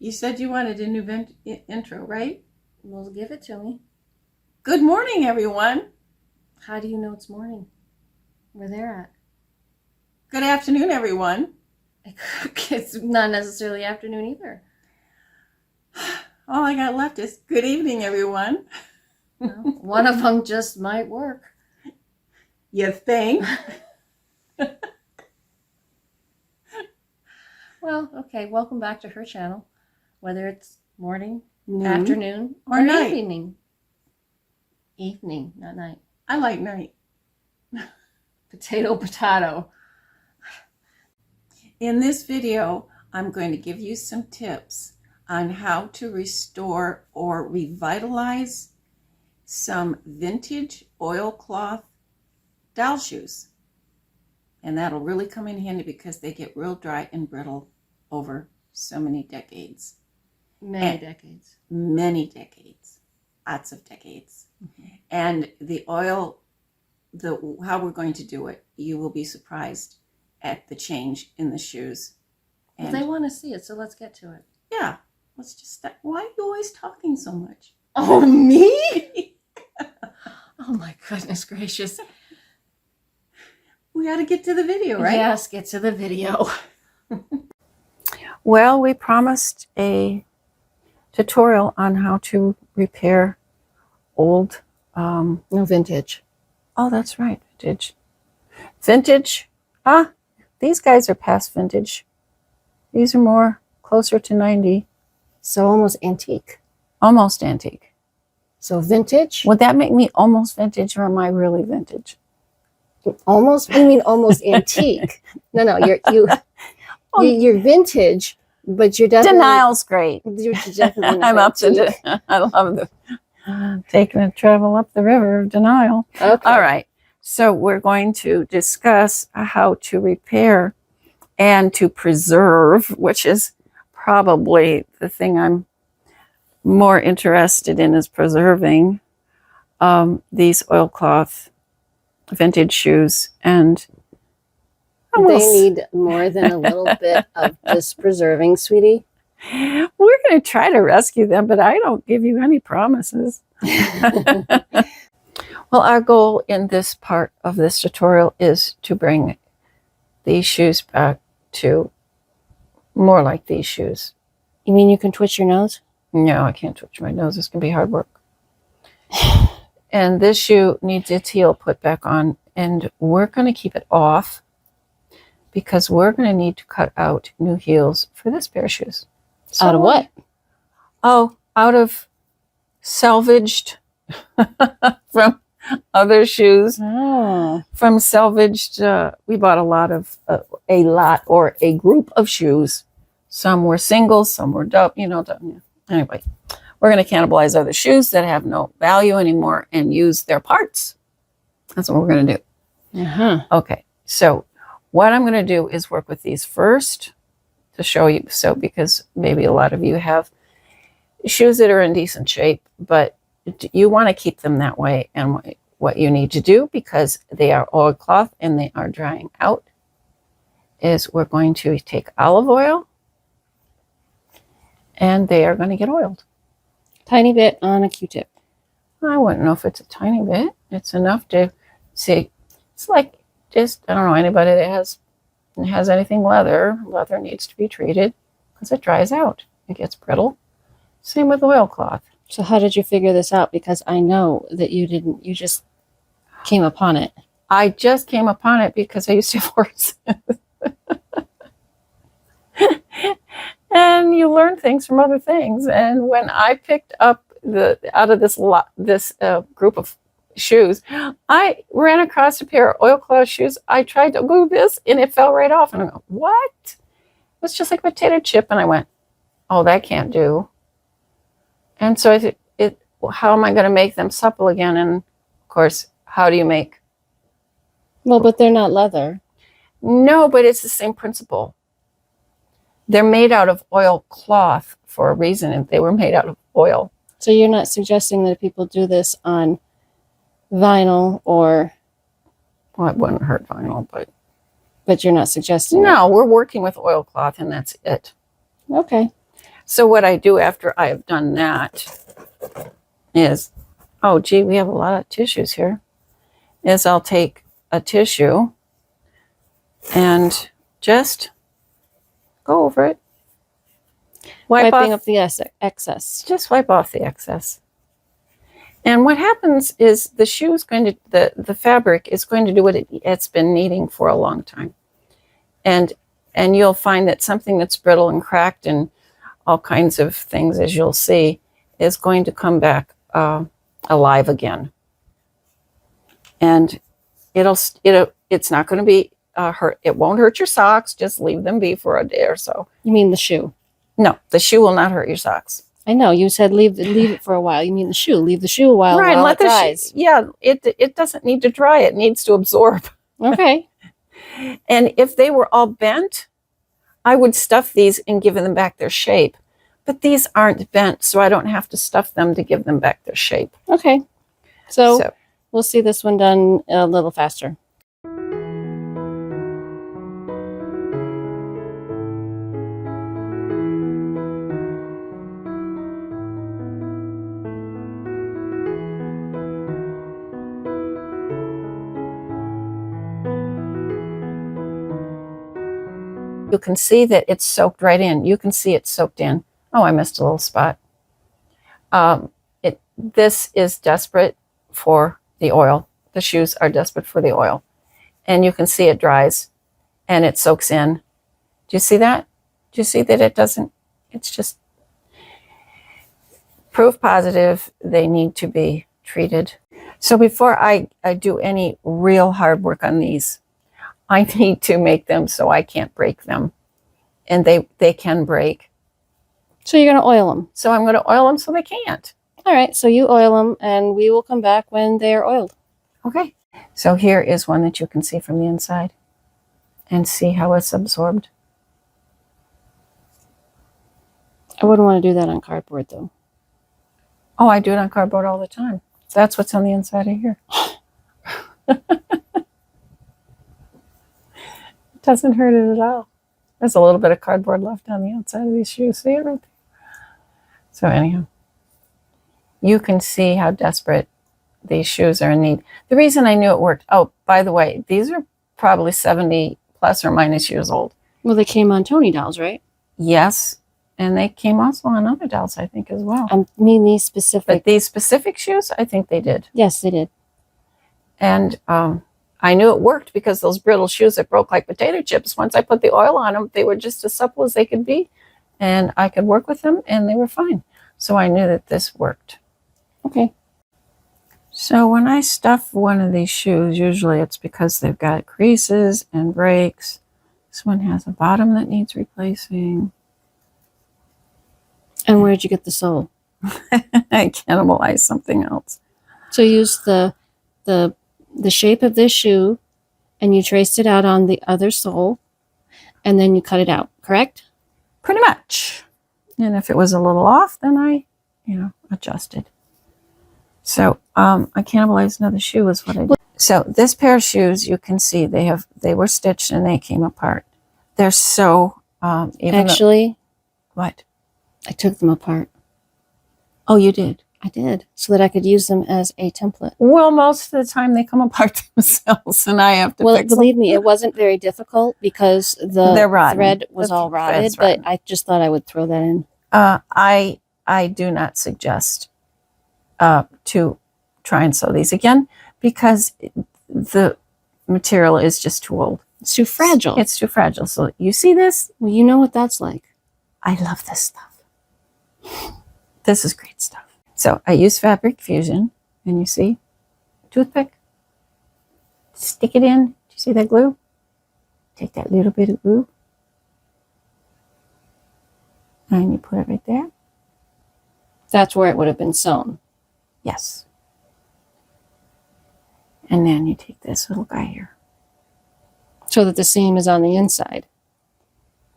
You said you wanted a new intro, right? Well, give it to me. Good morning, everyone. How do you know it's morning? Where they're at? Good afternoon, everyone. It's not necessarily afternoon either. All I got left is good evening, everyone. Well, one of them just might work. You think? Well, okay. Welcome back to her channel. Whether it's morning, Noon, afternoon, or night. evening. Evening, not night. I like night. Potato. In this video, I'm going to give you some tips on how to restore or revitalize some vintage oilcloth doll shoes. And that'll really come in handy because they get real dry and brittle over so many decades. Many decades. Many decades. Lots of decades. Mm-hmm. And how we're going to do it, you will be surprised at the change in the shoes. And well, they want to see it, so let's get to it. Yeah. Let's just start. Why are you always talking so much? Oh, me? Oh, my goodness gracious. We got to get to the video, right? Yes, get to the video. Well, we promised a tutorial on how to repair old, vintage. Oh, that's right, vintage. These guys are past vintage. These are more closer to 90. So almost antique. Almost antique. So vintage? Would that make me almost vintage, or am I really vintage? Almost? You mean almost antique? No, you're vintage, but you're definitely denial's great. You're definitely not I'm up antique. to. I love taking a travel up the river of denial. Okay. All right. So we're going to discuss how to repair and to preserve, which is probably the thing I'm more interested in, is preserving these oilcloth vintage shoes. And they need more than a little bit of just preserving, sweetie. We're going to try to rescue them, but I don't give you any promises. Well, our goal in this part of this tutorial is to bring these shoes back to more like these shoes. You mean you can twitch your nose? No, I can't twitch my nose. It's going to be hard work. And this shoe needs its heel put back on, and we're going to keep it off because we're going to need to cut out new heels for this pair of shoes. So, out of what? Oh, out of salvaged from other shoes. Oh. From salvaged, we bought a lot or a group of shoes. Some were singles, some were double, Anyway, we're going to cannibalize other shoes that have no value anymore and use their parts. That's what we're going to do. Uh-huh. Okay, so what I'm going to do is work with these first to show you. So, because maybe a lot of you have shoes that are in decent shape, but you want to keep them that way. And what you need to do, because they are oilcloth and they are drying out, is we're going to take olive oil and they are going to get oiled. Tiny bit on a Q-tip. I wouldn't know if it's a tiny bit. It's enough to see. It's like just, I don't know, anybody that has anything leather needs to be treated because it dries out. It gets brittle. Same with oilcloth. So how did you figure this out? Because I know that you just came upon it. I just came upon it because I used to have horses. And you learn things from other things. And when I picked up out of this group of shoes, I ran across a pair of oilcloth shoes. I tried to glue this and it fell right off. And I go, what? It was just like a potato chip. And I went, oh, that can't do. And so I said, how am I going to make them supple again? And of course, how do you make? Well, but they're not leather. No, but it's the same principle. They're made out of oilcloth for a reason, and they were made out of oil. So you're not suggesting that people do this on vinyl or... Well, it wouldn't hurt vinyl, but... But you're not suggesting No, we're working with oilcloth, and that's it. Okay. So what I do after I have done that is, oh gee, we have a lot of tissues here, is I'll take a tissue and just go over it. Wiping up the excess. Just wipe off the excess. And what happens is the shoe is going to, the fabric is going to do what it's been needing for a long time. And you'll find that something that's brittle and cracked and all kinds of things, as you'll see, is going to come back alive again. And it's not going to be hurt. It won't hurt your socks. Just leave them be for a day or so. You mean the shoe? No, the shoe will not hurt your socks. I know you said leave it for a while. You mean the shoe? Leave the shoe a while. Right, while let it dries. Yeah, it doesn't need to dry. It needs to absorb. Okay. And if they were all bent, I would stuff these and give them back their shape. But these aren't bent, so I don't have to stuff them to give them back their shape. Okay. So we'll see this one done a little faster. You can see that it's soaked right in. You can see it's soaked in. Oh, I missed a little spot. This is desperate for the oil. The shoes are desperate for the oil. And you can see it dries and it soaks in. Do you see that? Do you see that it doesn't? It's just proof positive they need to be treated. So before I do any real hard work on these, I need to make them so I can't break them. And they can break. So you're going to oil them. So I'm going to oil them so they can't. All right. So you oil them and we will come back when they are oiled. Okay. So here is one that you can see from the inside and see how it's absorbed. I wouldn't want to do that on cardboard though. Oh, I do it on cardboard all the time. That's what's on the inside of here. It doesn't hurt it at all. There's a little bit of cardboard left on the outside of these shoes. See it right there? So anyhow, you can see how desperate these shoes are in need. The reason I knew it worked, oh, by the way, these are probably 70 plus or minus years old. Well, they came on Tony dolls, right? Yes. And they came also on other dolls, I think, as well. I mean these specific. But these specific shoes, I think they did. Yes, they did. And I knew it worked because those brittle shoes that broke like potato chips, once I put the oil on them, they were just as supple as they could be. And I could work with them and they were fine. So I knew that this worked. Okay. So when I stuff one of these shoes, usually it's because they've got creases and breaks. This one has a bottom that needs replacing. And where'd you get the sole? I cannibalized something else. So use the shape of this shoe and you traced it out on the other sole and then you cut it out, correct? Pretty much. And if it was a little off, then I, adjusted. So I cannibalized another shoe is what I did. So this pair of shoes, you can see they were stitched and they came apart. They're so actually what? I took them apart. Oh, you did? I did, so that I could use them as a template. Well, most of the time they come apart themselves and I have to fix them. Believe me, it wasn't very difficult because the thread was all rotted, but I just thought I would throw that in. I do not suggest to try and sew these again because the material is just too old. It's too fragile. It's too fragile. So you see this? Well, you know what that's like. I love this stuff. This is great stuff. So I use fabric fusion, and you see, toothpick, stick it in. Do you see that glue? Take that little bit of glue, and you put it right there. That's where it would have been sewn. Yes. And then you take this little guy here. So that the seam is on the inside.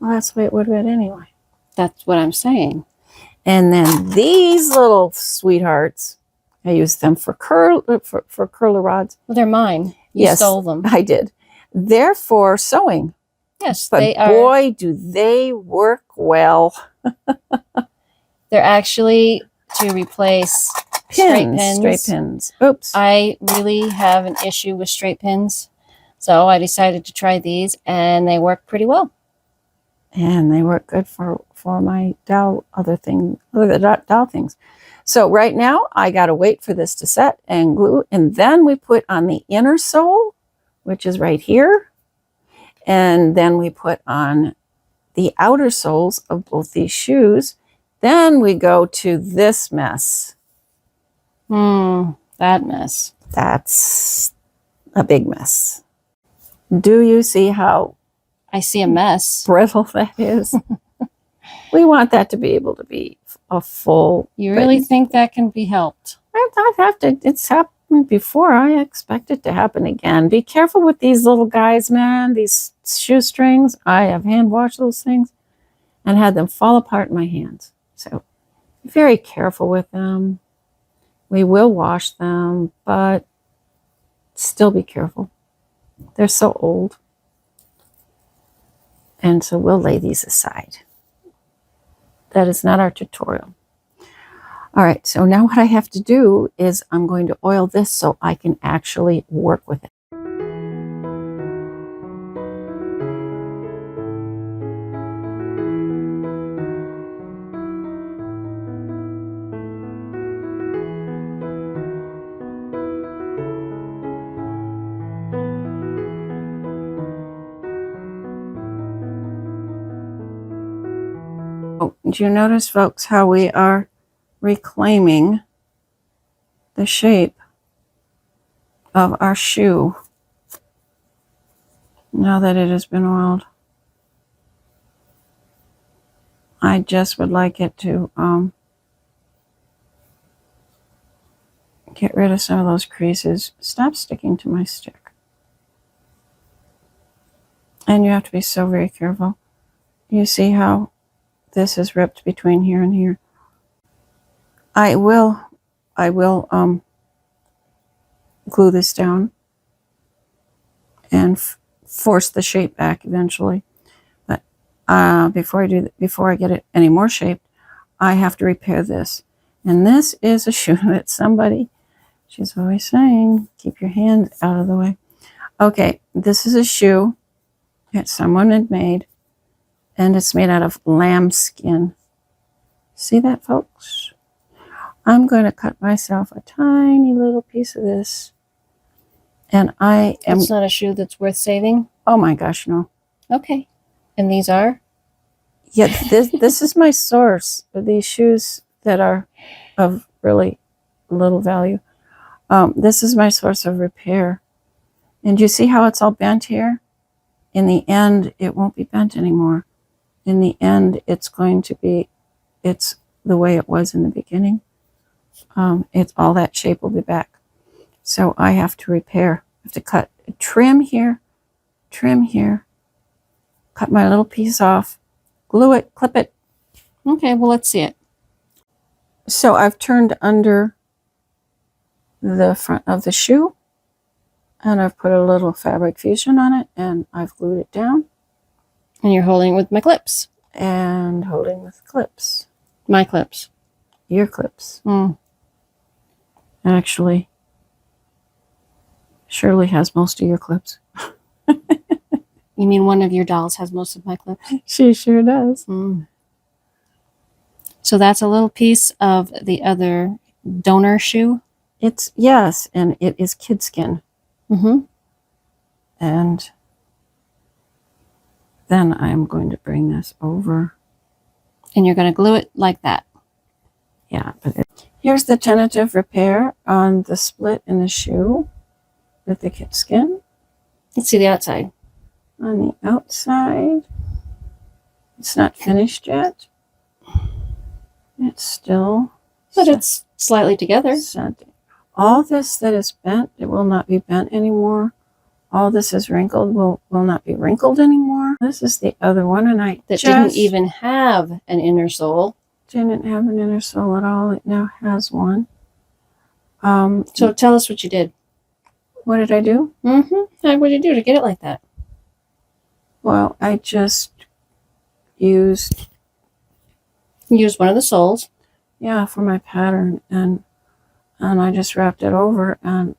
Well, that's the way it would have been anyway. That's what I'm saying. And then these little sweethearts, I use them for curler rods. Well, they're mine. You stole them. I did. They're for sewing. Yes, but they are. boy, do they work well. They're actually to replace straight pins. Straight pins. Oops. I really have an issue with straight pins, so I decided to try these, and they work pretty well. And they work good for my dowel other dowel things. So right now I got to wait for this to set and glue, and then we put on the inner sole, which is right here, and then we put on the outer soles of both these shoes. Then we go to this mess. That mess. That's a big mess. Do you see how I see a mess. brittle that is? We want that to be able to be a full. You really think that can be helped? It's happened before. I expect it to happen again. Be careful with these little guys, man. These shoestrings. I have hand washed those things and had them fall apart in my hands. So be very careful with them. We will wash them, but still be careful. They're so old. And so we'll lay these aside. That is not our tutorial. All right, so now what I have to do is I'm going to oil this so I can actually work with it. Oh, do you notice, folks, how we are reclaiming the shape of our shoe now that it has been oiled? I just would like it to get rid of some of those creases. Stop sticking to my stick. And you have to be so very careful. You see how this is ripped between here and here? I will glue this down and force the shape back eventually. But before I get it any more shaped, I have to repair this. And this is a shoe that she's always saying, keep your hand out of the way. Okay, this is a shoe that someone had made, and it's made out of lamb skin. See that, folks? I'm going to cut myself a tiny little piece of this. And It's not a shoe that's worth saving? Oh my gosh, no. Okay. And these are? Yeah, this is my source of these shoes that are of really little value. This is my source of repair. And you see how it's all bent here? In the end, it won't be bent anymore. In the end, it's the way it was in the beginning. It's all that shape will be back. So I have to repair. I have to cut, trim here, cut my little piece off, glue it, clip it. Okay, well, let's see it. So I've turned under the front of the shoe, and I've put a little fabric fusion on it, and I've glued it down. And you're holding it with my clips. And holding with clips. My clips. Your clips. Actually, Shirley has most of your clips. You mean one of your dolls has most of my clips? She sure does. So that's a little piece of the other donor shoe? Yes, and it is kid skin. And then I'm going to bring this over. And you're going to glue it like that. Yeah, but here's the tentative repair on the split in the shoe with the kid skin. Let's see the outside. On the outside, it's not finished yet. It's still... But it's slightly together. All this that is bent, it will not be bent anymore. All this is wrinkled, will not be wrinkled anymore. This is the other one, and that didn't even have an inner sole. Didn't have an inner sole at all. It now has one. So tell us what you did. What did I do? What did you do to get it like that? Well, I just used, Use one of the soles. yeah, for my pattern, and I just wrapped it over and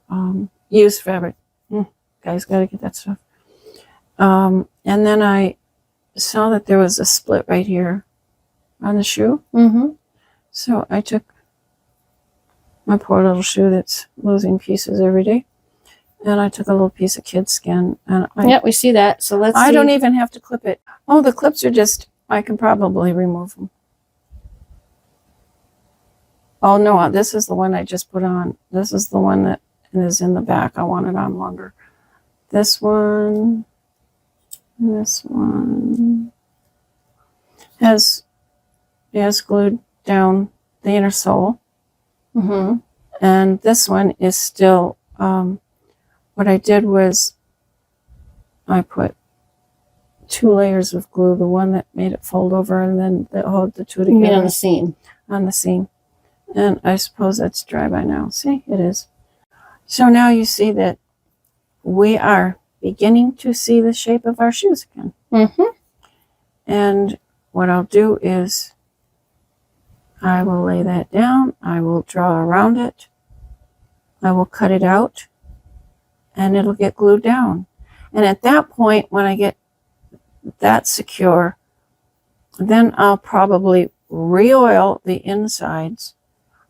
used fabric. Guys, gotta get that stuff. And then I saw that there was a split right here on the shoe. Mm-hmm. So I took my poor little shoe that's losing pieces every day, and I took a little piece of kid skin, and Yeah, we see that. So let's I see. don't even have to clip it. Oh, the clips are just, I can probably remove them. Oh no, this is the one I just put on. This is the one that is in the back. I want it on longer. This one, this one has glued down the inner sole. Mm-hmm. And this one is still, what I did was I put 2 layers of glue, the one that made it fold over and then hold the two together. You mean on the seam? On the seam. And I suppose that's dry by now. See, it is. So now you see that we are beginning to see the shape of our shoes again. Mm-hmm. And what I'll do is I will lay that down. I will draw around it. I will cut it out, and it'll get glued down. And at that point, when I get that secure, then I'll probably re-oil the insides.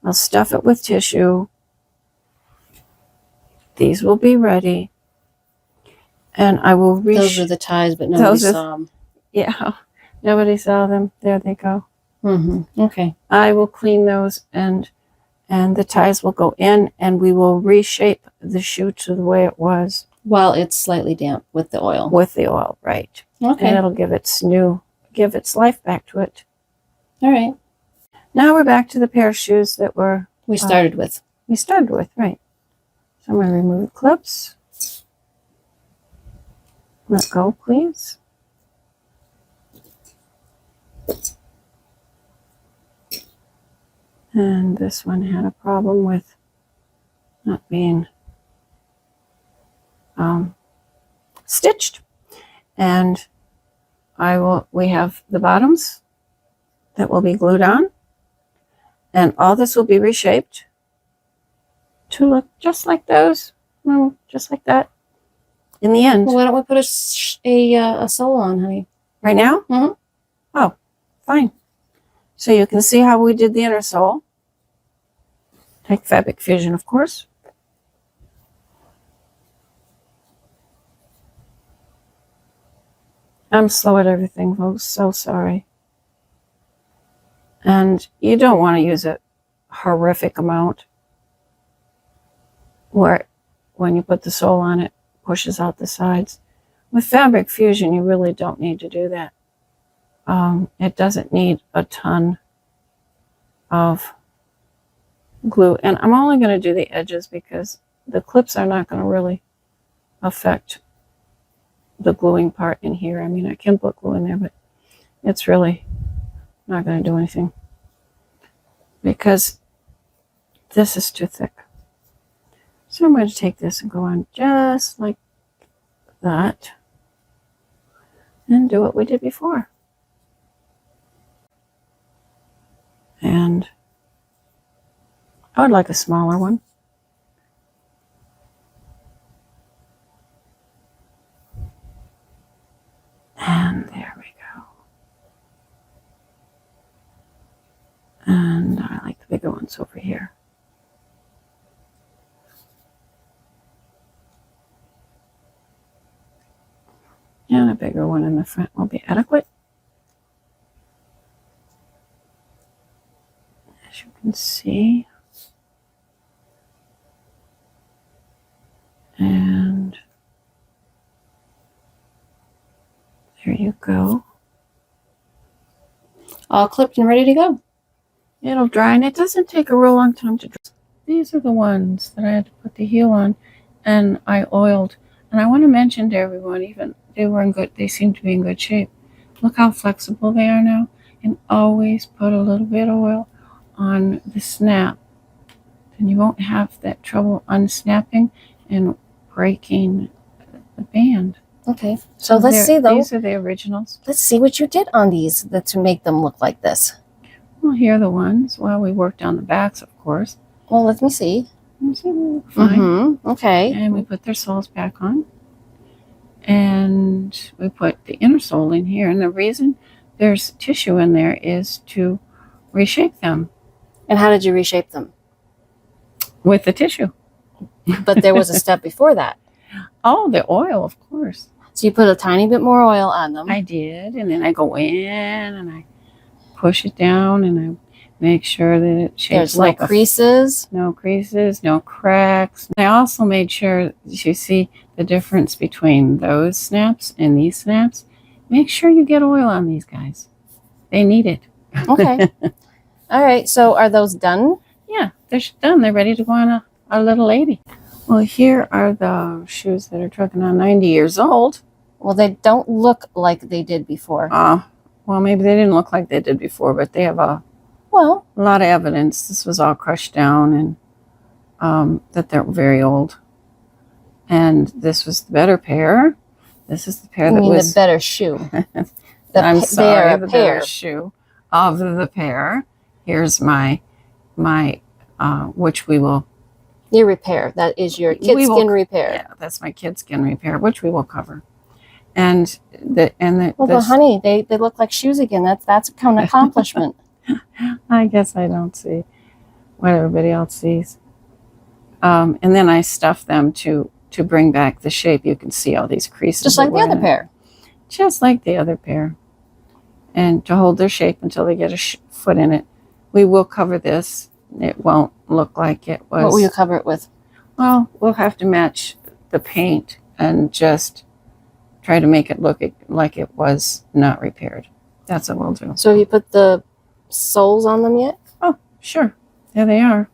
I'll stuff it with tissue. These will be ready. And I will Those are the ties, but nobody saw them. Yeah, nobody saw them. There they go. Mm-hmm. Okay. I will clean those, and the ties will go in, and we will reshape the shoe to the way it was. While it's slightly damp with the oil. With the oil, right. Okay. And it'll give its life back to it. All right. Now we're back to the pair of shoes that we started with. Right. So I'm going to remove the clips. Let go, please. And this one had a problem with not being stitched. And we have the bottoms that will be glued on. And all this will be reshaped to look just like those. Just like that. In the end. Well, why don't we put a sole on, honey? Right now? Mm-hmm. Oh, fine. So you can see how we did the inner sole. Take Fabric Fusion, of course. I'm slow at everything, folks. So sorry. And you don't want to use a horrific amount where when you put the sole on it, pushes out the sides. With Fabric Fusion, you really don't need to do that. It doesn't need a ton of glue. And I'm only going to do the edges because the clips are not going to really affect the gluing part in here. I mean, I can put glue in there, but it's really not going to do anything because this is too thick. So I'm going to take this and go on just like that and do what we did before. And I would like a smaller one. And there we go. And I like the bigger ones over here. And a bigger one in the front will be adequate. As you can see. And there you go. All clipped and ready to go. It'll dry, and it doesn't take a real long time to dry. These are the ones that I had to put the heel on, and I oiled. And I want to mention to everyone, even they seem to be in good shape. Look how flexible they are now. And always put a little bit of oil on the snap. Then you won't have that trouble unsnapping and breaking the band. Okay. So let's see though. These are the originals. Let's see what you did on these to make them look like this. Well, here are the ones. Well, we worked on the backs, of course. Well, let me see. Fine. Mm-hmm. Okay. And we put their soles back on. And we put the inner sole in here. And the reason there's tissue in there is to reshape them. And how did you reshape them? With the tissue. But there was a step before that. Oh, the oil, of course. So you put a tiny bit more oil on them. I did. And then I go in and I push it down and I make sure that it shapes There's like no creases. No creases, no cracks. I also made sure you see the difference between those snaps and these snaps. Make sure you get oil on these guys. They need it. Okay. All right. So are those done? Yeah, they're done. They're ready to go on a little lady. Well, here are the shoes that are trucking on 90 years old. Well, they don't look like they did before. Well, maybe they didn't look like they did before, but they have a lot of evidence. This was all crushed down and that they're very old. And this was the better pair. This is the pair that was the better shoe. I'm sorry, the pair. better shoe of the pair. Here's my which we will. Your repair. That is your kid skin repair. Yeah, that's my kid skin repair, which we will cover. Well, honey, they look like shoes again. That's a kind of accomplishment. I guess I don't see what everybody else sees. And then I stuff them to bring back the shape. You can see all these creases. Just like the other pair. Just like the other pair. And to hold their shape until they get a foot in it. We will cover this. It won't look like it was. What will you cover it with? Well, we'll have to match the paint and just try to make it look like it was not repaired. That's what we'll do. So have you put the soles on them yet? Oh, sure. There they are.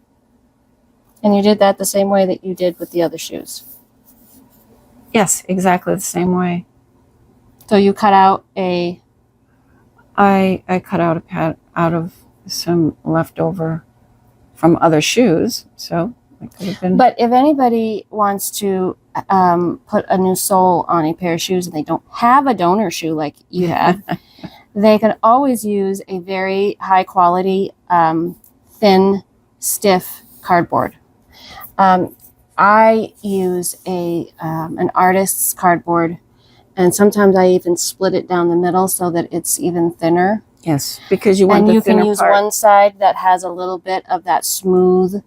And you did that the same way that you did with the other shoes? Yes, exactly the same way. So you cut out a... I cut out a pad out of some leftover from other shoes, so it could have been... But if anybody wants to put a new sole on a pair of shoes and they don't have a donor shoe like you have, they can always use a very high quality, thin, stiff cardboard. I use an artist's cardboard, and sometimes I even split it down the middle so that it's even thinner. Yes, because you want the thinner part. And you can use one side that has a little bit of that smooth,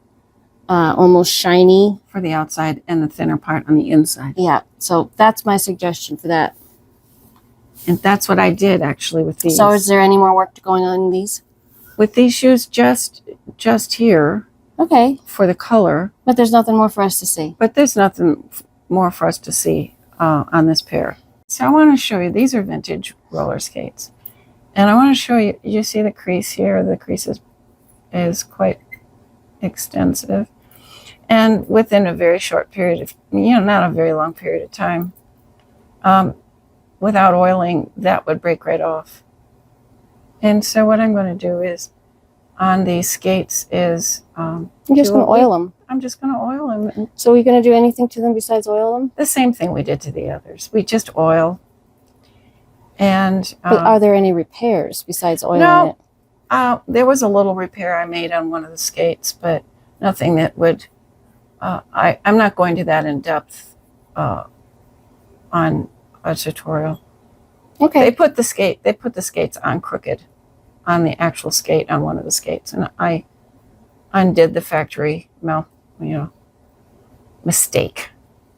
almost shiny. For the outside and the thinner part on the inside. Yeah, so that's my suggestion for that. And that's what I did actually with these. So is there any more work going on in these? With these shoes, just here. Okay. For the color. But there's nothing more for us to see. But there's nothing more for us to see on this pair. So I want to show you, these are vintage roller skates. And I want to show you, you see the crease here? The crease is quite extensive. And within a very short period of, not a very long period of time, without oiling, that would break right off. And so what I'm going to do is, on these skates is... You're just going to oil them. I'm just going to oil them. So are you going to do anything to them besides oil them? The same thing we did to the others. We just oil. And but are there any repairs besides oiling it? There was a little repair I made on one of the skates, but nothing that would... I'm not going to that in depth on a tutorial. Okay. They put the skates on crooked, on the actual skate, on one of the skates, and I undid the factory mistake.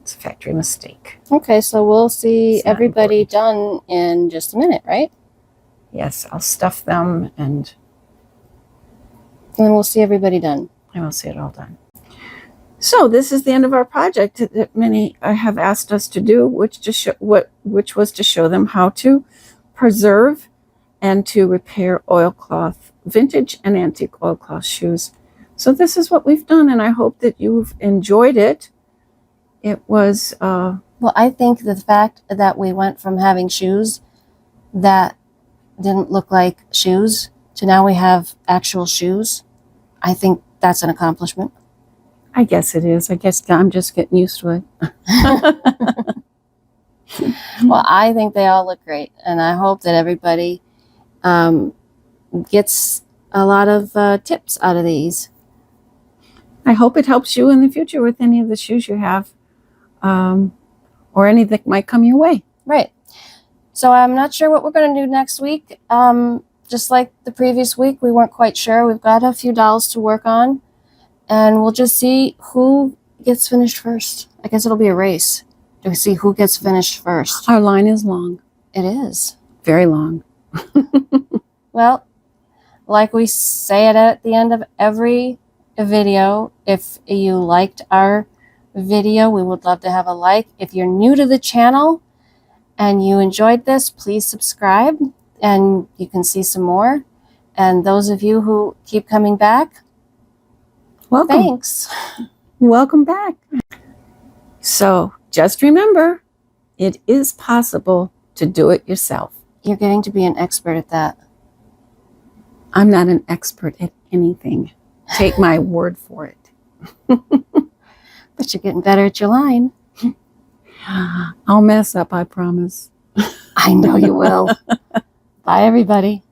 It's a factory mistake. Okay, so we'll see everybody done in just a minute, right? Yes, I'll stuff them and then we'll see everybody done. And we'll see it all done. So this is the end of our project that many have asked us to do, which was to show them how to preserve and to repair oilcloth, vintage and antique oilcloth shoes. So this is what we've done, and I hope that you've enjoyed it. It was... well, I think the fact that we went from having shoes that didn't look like shoes to now we have actual shoes, I think that's an accomplishment. I guess it is. I guess I'm just getting used to it. Well, I think they all look great, and I hope that everybody gets a lot of tips out of these. I hope it helps you in the future with any of the shoes you have, or any that might come your way. Right. So I'm not sure what we're going to do next week. Just like the previous week, we weren't quite sure. We've got a few dolls to work on, and we'll just see who gets finished first. I guess it'll be a race to see who gets finished first. Our line is long. It is. Very long. Well, like we say it at the end of every video, if you liked our video, we would love to have a like. If you're new to the channel and you enjoyed this, please subscribe and you can see some more. And those of you who keep coming back, Welcome. thanks. Welcome back. So just remember, it is possible to do it yourself. You're getting to be an expert at that. I'm not an expert at anything. Take my word for it. But you're getting better at your line. I'll mess up, I promise. I know you will. Bye, everybody.